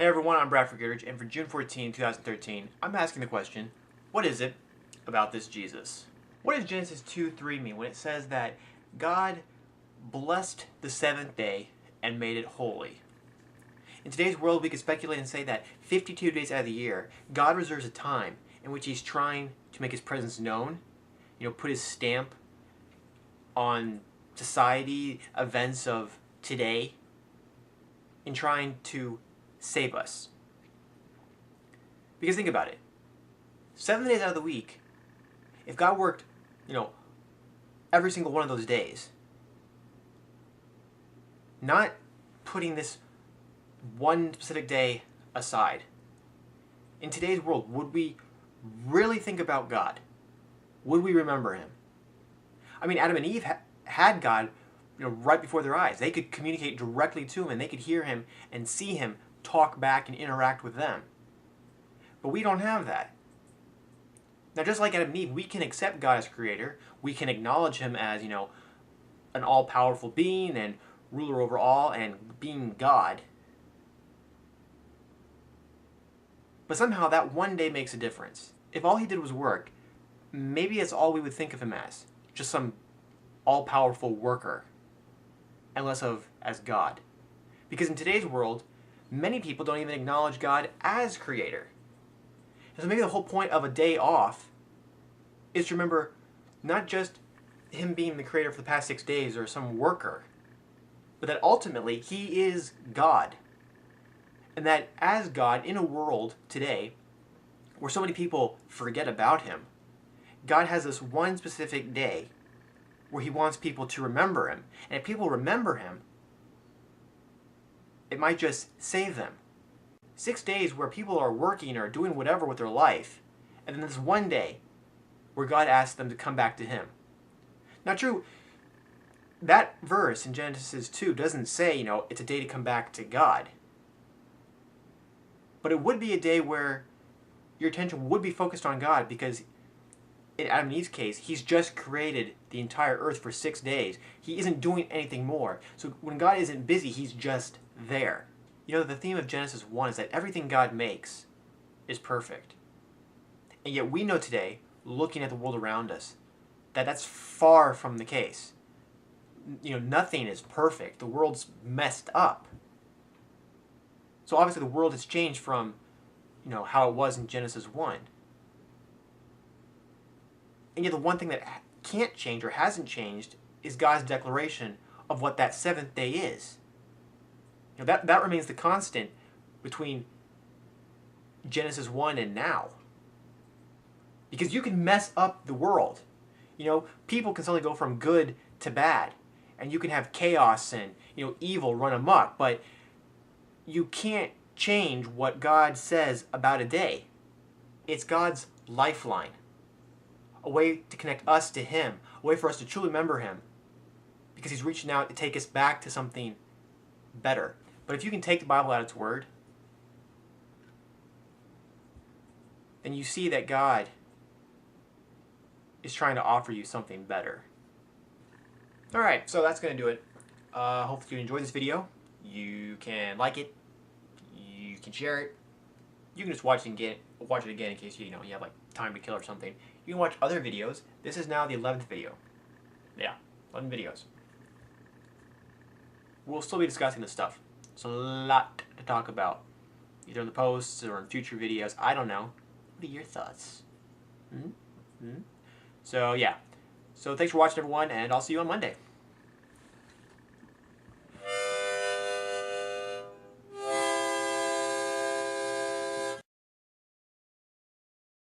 Hey everyone, I'm Bradford Goodrich, and for June 14, 2013, I'm asking the question, what is it about this Jesus? What does Genesis 2:3 mean when it says that God blessed the seventh day and made it holy? In today's world, we could speculate and say that 52 days out of the year, God reserves a time in which He's trying to make His presence known, put His stamp on society, events of today, in trying to save us. Because think about it. 7 days out of the week, if God worked, every single one of those days, not putting this one specific day aside, in today's world, would we really think about God? Would we remember Him? I mean, Adam and Eve had God, right before their eyes. They could communicate directly to Him, and they could hear Him and see Him talk back and interact with them. But we don't have that. Now, just like Adam and Eve, we can accept God as creator. We can acknowledge Him as, an all-powerful being and ruler over all and being God. But somehow that one day makes a difference. If all He did was work, maybe that's all we would think of Him as. Just some all-powerful worker. And less of as God. Because in today's world, many people don't even acknowledge God as creator. And so maybe the whole point of a day off is to remember not just Him being the creator for the past 6 days or some worker, but that ultimately He is God. And that as God, in a world today where so many people forget about Him, God has this one specific day where He wants people to remember Him. And if people remember Him, it might just save them. 6 days where people are working or doing whatever with their life, and then this one day where God asks them to come back to Him. Now, true, that verse in Genesis 2 doesn't say, it's a day to come back to God. But it would be a day where your attention would be focused on God, because in Adam and Eve's case, He's just created the entire earth for 6 days. He isn't doing anything more. So when God isn't busy, He's just there. The theme of Genesis 1 is that everything God makes is perfect. And yet we know today, looking at the world around us, that that's far from the case. Nothing is perfect. The world's messed up. So obviously the world has changed from, how it was in Genesis 1. And yet the one thing that can't change or hasn't changed is God's declaration of what that seventh day is. That remains the constant between Genesis 1 and now. Because you can mess up the world. People can suddenly go from good to bad. And you can have chaos and, evil run amok. But you can't change what God says about a day. It's God's lifeline. A way to connect us to Him. A way for us to truly remember Him. Because He's reaching out to take us back to something better. But if you can take the Bible at its word, then you see that God is trying to offer you something better. Alright, so that's going to do it. Hopefully you enjoyed this video. You can like it. You can share it. You can just watch it again in case you have time to kill or something. You can watch other videos. This is now the 11th video. Yeah, 11 videos. We'll still be discussing this stuff. It's a lot to talk about, either in the posts or in future videos. I don't know. What are your thoughts? So, yeah. So, thanks for watching, everyone, and I'll see you on Monday.